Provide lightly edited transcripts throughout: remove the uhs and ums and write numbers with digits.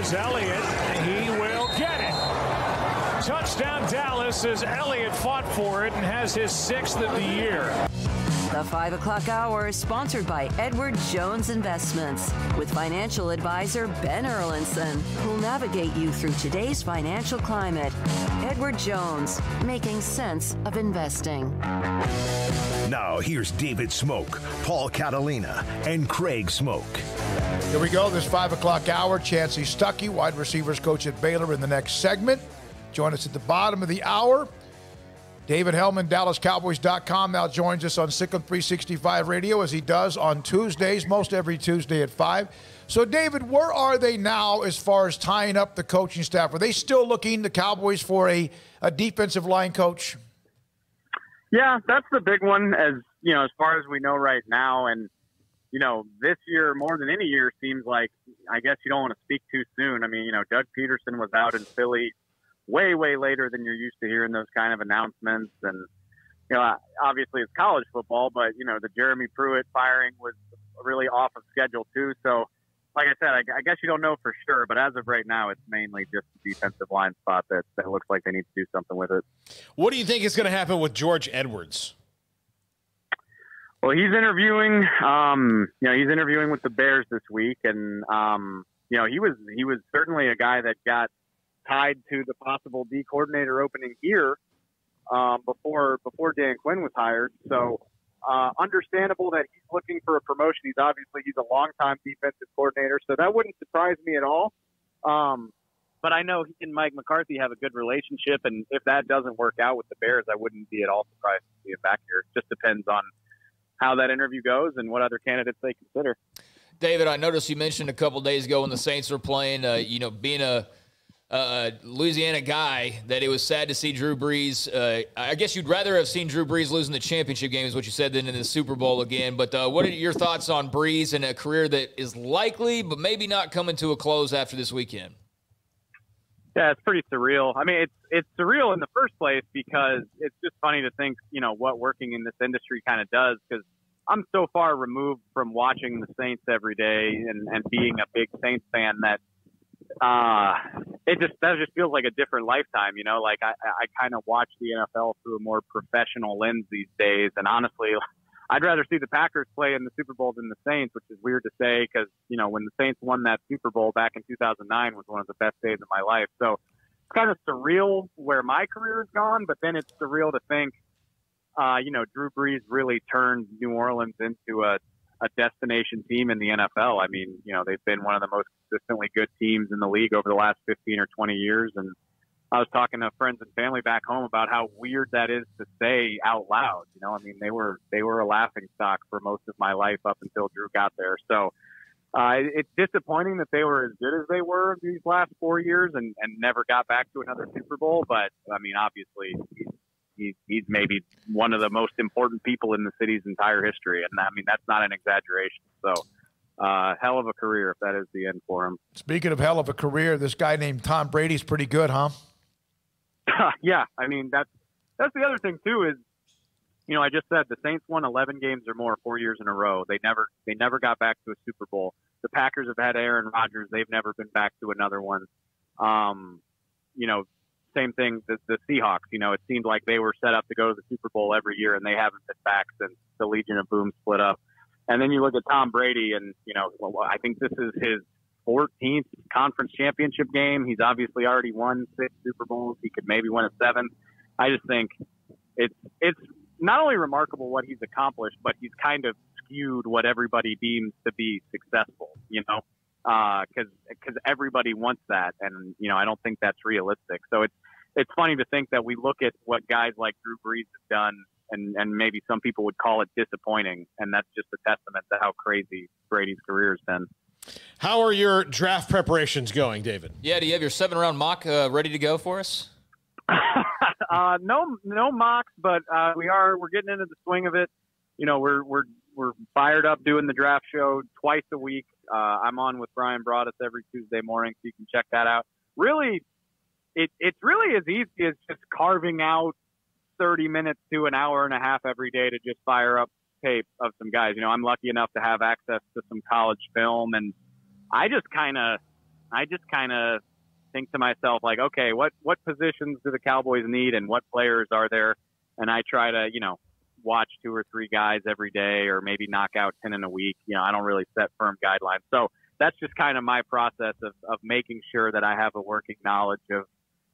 Here's Elliott. He will get it. Touchdown Dallas as Elliott fought for it and has his 6th of the year. The 5 o'clock hour is sponsored by Edward Jones Investments with financial advisor Ben Erlinson, who'll navigate you through today's financial climate. Edward Jones, making sense of investing. Now here's David Smoak, Paul Catalina, and Craig Smoak. Here we go, this 5 o'clock hour. Chancey Stuckey, wide receivers coach at Baylor, in the next segment. Join us at the bottom of the hour. David Helman, DallasCowboys.com, now joins us on SicEm365 Radio, as he does on Tuesdays, most every Tuesday at 5. So, David, where are they now as far as tying up the coaching staff? Are they still looking, the Cowboys, for a defensive line coach? Yeah, that's the big one, as far as we know right now. And, this year, more than any year, seems like, I guess you don't want to speak too soon. I mean, Doug Peterson was out in Philly way, way later than you're used to hearing those kind of announcements. And, obviously it's college football, but, the Jeremy Pruitt firing was really off of schedule too. So, like I said, I guess you don't know for sure, but as of right now, it's mainly just the defensive line spot that looks like they need to do something with it. What do you think is going to happen with George Edwards? Well, he's interviewing, he's interviewing with the Bears this week. And, he was certainly a guy that got tied to the possible D coordinator opening here before Dan Quinn was hired. So understandable that he's looking for a promotion. He's a longtime defensive coordinator, so that wouldn't surprise me at all. But I know he and Mike McCarthy have a good relationship, and if that doesn't work out with the Bears, I wouldn't be at all surprised to see him back here. It just depends on how that interview goes and what other candidates they consider. David, I noticed you mentioned a couple days ago when the Saints were playing, being a Louisiana guy, that it was sad to see Drew Brees. I guess you'd rather have seen Drew Brees losing the championship game, is what you said, than in the Super Bowl again. But what are your thoughts on Brees and a career that is likely, but maybe not coming to a close after this weekend? Yeah, it's pretty surreal. I mean, it's surreal in the first place because it's just funny to think, what working in this industry kind of does, because I'm so far removed from watching the Saints every day and being a big Saints fan that that just feels like a different lifetime, like I kind of watch the NFL through a more professional lens these days. And honestly, I'd rather see the Packers play in the Super Bowl than the Saints, which is weird to say because, when the Saints won that Super Bowl back in 2009 was one of the best days of my life. So it's kind of surreal where my career has gone, but then it's surreal to think, Drew Brees really turned New Orleans into a destination team in the NFL. I mean, they've been one of the most consistently good teams in the league over the last 15 or 20 years. And I was talking to friends and family back home about how weird that is to say out loud. I mean, they were a laughing stock for most of my life up until Drew got there. So it's disappointing that they were as good as they were these last 4 years and never got back to another Super Bowl. But I mean, obviously he's maybe one of the most important people in the city's entire history. And I mean, that's not an exaggeration. So hell of a career if that is the end for him. Speaking of hell of a career, this guy named Tom Brady's pretty good, huh? Yeah. I mean, that's the other thing too is, I just said the Saints won 11 games or more 4 years in a row. They never got back to a Super Bowl. The Packers have had Aaron Rodgers. They've never been back to another one. Same thing, the Seahawks, it seemed like they were set up to go to the Super Bowl every year, and they haven't been back since the Legion of Boom split up. And then you look at Tom Brady, and, I think this is his 14th conference championship game. He's obviously already won 6 Super Bowls. He could maybe win a 7th. I just think it's not only remarkable what he's accomplished, but he's kind of skewed what everybody deems to be successful, because everybody wants that. And, I don't think that's realistic. So it's funny to think that we look at what guys like Drew Brees have done, and maybe some people would call it disappointing. And that's just a testament to how crazy Brady's career has been. How are your draft preparations going, David? Yeah, do you have your 7-round mock ready to go for us? No mocks, but we're getting into the swing of it. We're fired up doing the draft show twice a week. I'm on with Brian Broaddus every Tuesday morning, so you can check that out. Really, it's really as easy as just carving out 30 minutes to an hour and a half every day to just fire up tape of some guys. I'm lucky enough to have access to some college film, and I just kind of I just kind of think to myself, like, okay, what positions do the Cowboys need and what players are there? And I try to, watch 2 or 3 guys every day, or maybe knock out 10 in a week. I don't really set firm guidelines. So that's just kind of my process of making sure that I have a working knowledge of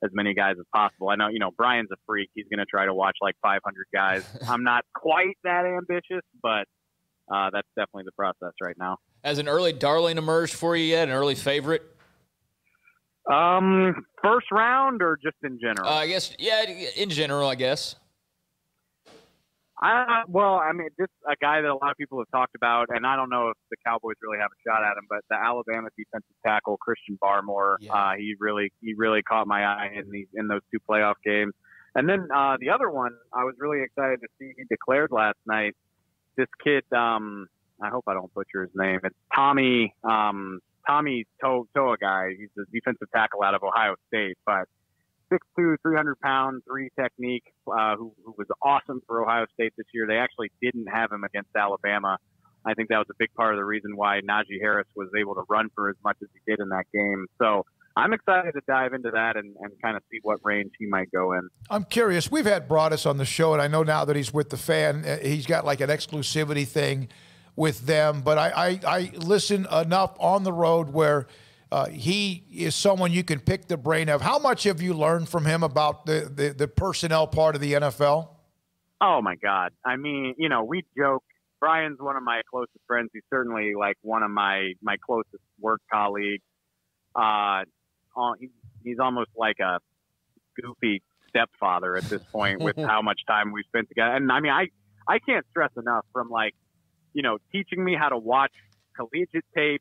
as many guys as possible. I know, Brian's a freak. He's going to try to watch like 500 guys. I'm not quite that ambitious, but that's definitely the process right now. Has an early darling emerged for you yet? An early favorite? First round or just in general? I guess, yeah, in general, I guess. Just a guy that a lot of people have talked about, and I don't know if the Cowboys really have a shot at him, but the Alabama defensive tackle Christian Barmore, he really caught my eye in those 2 playoff games. And then the other one, I was really excited to see. He declared last night. This kid, I hope I don't butcher his name. It's Tommy Toa guy. He's a defensive tackle out of Ohio State, but 6'2", 300 pounds, 3 technique, who was awesome for Ohio State this year. They actually didn't have him against Alabama. I think that was a big part of the reason why Najee Harris was able to run for as much as he did in that game. So I'm excited to dive into that and kind of see what range he might go in. I'm curious. We've had Broadus on the show, and I know now that he's with the Fan, he's got like an exclusivity thing with them. But I listen enough on the road where he is someone you can pick the brain of. How much have you learned from him about the personnel part of the NFL? Oh, my God. I mean, we joke. Brian's one of my closest friends. He's certainly like one of my closest work colleagues. He's almost like a goofy stepfather at this point with how much time we've spent together. And I mean, I can't stress enough from teaching me how to watch collegiate tape,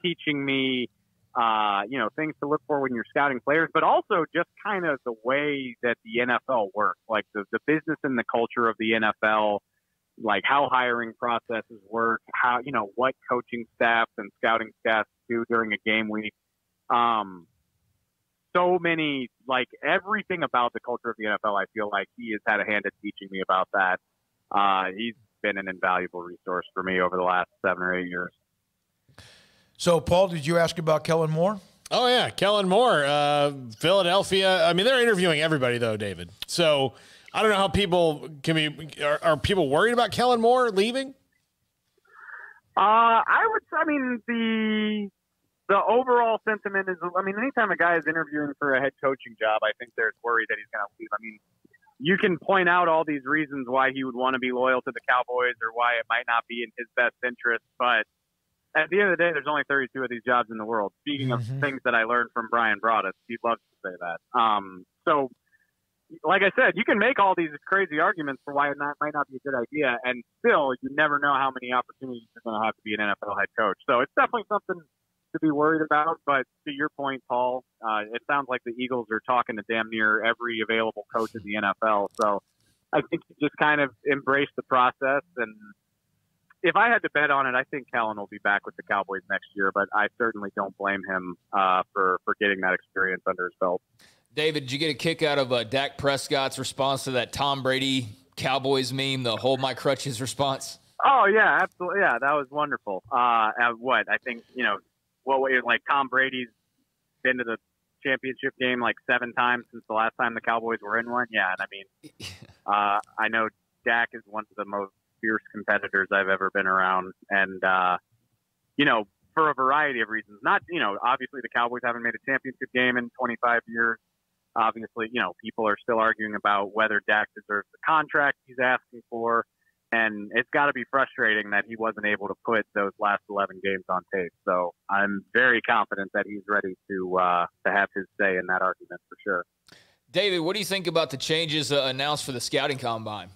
teaching me, things to look for when you're scouting players, but also just kind of the way that the NFL works, like the business and the culture of the NFL, like how hiring processes work, how, what coaching staffs and scouting staffs do during a game week. So many, like everything about the culture of the NFL, I feel like he has had a hand in teaching me about that. He's been an invaluable resource for me over the last 7 or 8 years. So, Paul, did you ask about Kellen Moore? Oh, yeah, Kellen Moore, Philadelphia. I mean, they're interviewing everybody, though, David. So I don't know how people can be – are people worried about Kellen Moore leaving? The overall sentiment is, anytime a guy is interviewing for a head coaching job, I think there's worry that he's going to leave. I mean, you can point out all these reasons why he would want to be loyal to the Cowboys or why it might not be in his best interest, but at the end of the day, there's only 32 of these jobs in the world. Speaking of things that I learned from Brian Broaddus, he loves to say that. So, like I said, you can make all these crazy arguments for why it might not be a good idea, and still, you never know how many opportunities you're going to have to be an NFL head coach. So it's definitely something to be worried about. But to your point, Paul, it sounds like the Eagles are talking to damn near every available coach in the NFL. So I think you just kind of embrace the process, and if I had to bet on it, I think Kellen will be back with the Cowboys next year, but I certainly don't blame him for getting that experience under his belt. David, did you get a kick out of Dak Prescott's response to that Tom Brady Cowboys meme, the hold my crutches response? Oh, yeah, absolutely. Yeah, that was wonderful. I think, Tom Brady's been to the championship game like 7 times since the last time the Cowboys were in one. Yeah, and I mean, I know Dak is one of the most fierce competitors I've ever been around. And, for a variety of reasons, not, obviously the Cowboys haven't made a championship game in 25 years. Obviously, people are still arguing about whether Dak deserves the contract he's asking for. And it's got to be frustrating that he wasn't able to put those last 11 games on tape. So I'm very confident that he's ready to have his say in that argument for sure. David, what do you think about the changes announced for the scouting combine?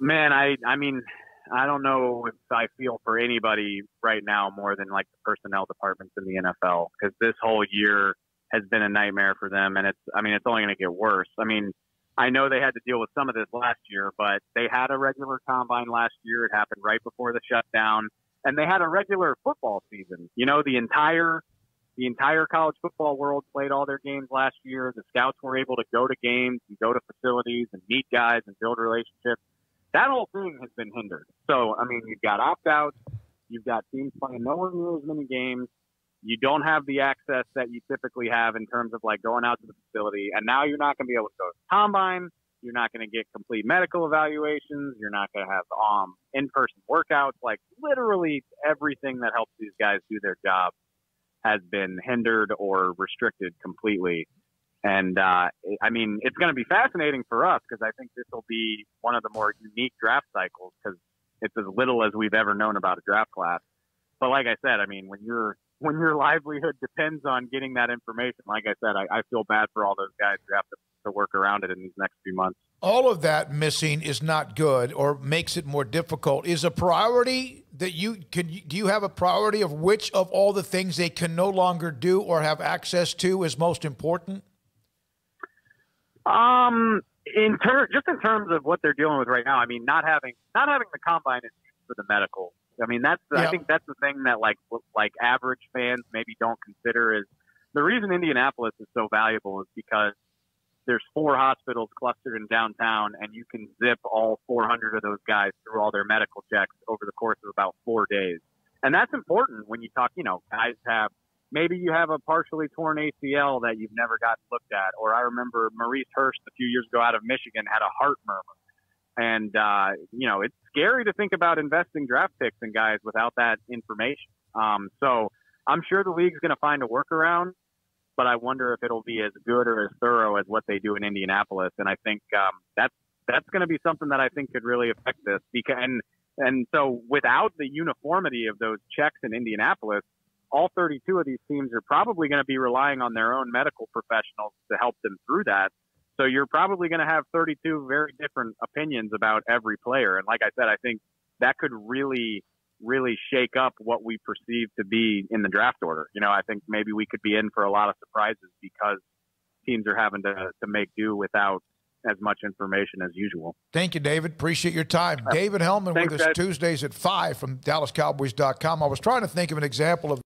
Man, I mean, I don't know if I feel for anybody right now more than like the personnel departments in the NFL, because this whole year has been a nightmare for them. And it's only going to get worse. I mean, I know they had to deal with some of this last year, but they had a regular combine last year. It happened right before the shutdown, and they had a regular football season. The entire college football world played all their games last year. The scouts were able to go to games and go to facilities and meet guys and build relationships. That whole thing has been hindered. So, I mean, you've got opt-outs, you've got teams playing nowhere near as many games, You don't have the access that you typically have in terms of like going out to the facility. And now you're not going to be able to go to the combine. You're not going to get complete medical evaluations. You're not going to have in-person workouts. Like literally everything that helps these guys do their job has been hindered or restricted completely. And, I mean, it's going to be fascinating for us because I think this will be one of the more unique draft cycles because it's as little as we've ever known about a draft class. But like I said, I mean, when your livelihood depends on getting that information, like I said, I feel bad for all those guys who have to work around it in these next few months. All of that missing is not good or makes it more difficult. Is a priority that do you have a priority of which of all the things they can no longer do or have access to is most important? In terms of what they're dealing with right now, I mean, not having the combine is for the medical. I mean, I think that's the thing that like average fans maybe don't consider is the reason Indianapolis is so valuable is because there's 4 hospitals clustered in downtown and you can zip all 400 of those guys through all their medical checks over the course of about 4 days. And that's important when you talk, guys maybe you have a partially torn ACL that you've never gotten looked at. Or I remember Maurice Hurst a few years ago out of Michigan had a heart murmur. And, it's scary to think about investing draft picks in guys without that information. So I'm sure the league's going to find a workaround, but I wonder if it'll be as good or as thorough as what they do in Indianapolis. And I think that's going to be something that I think could really affect this. And so without the uniformity of those checks in Indianapolis, all 32 of these teams are probably going to be relying on their own medical professionals to help them through that. So you're probably going to have 32 very different opinions about every player. And like I said, I think that could really, really shake up what we perceive to be in the draft order. I think maybe we could be in for a lot of surprises because teams are having to make do without as much information as usual. Thank you, David. Appreciate your time. David Helman with us Tuesdays at 5 from DallasCowboys.com. I was trying to think of an example of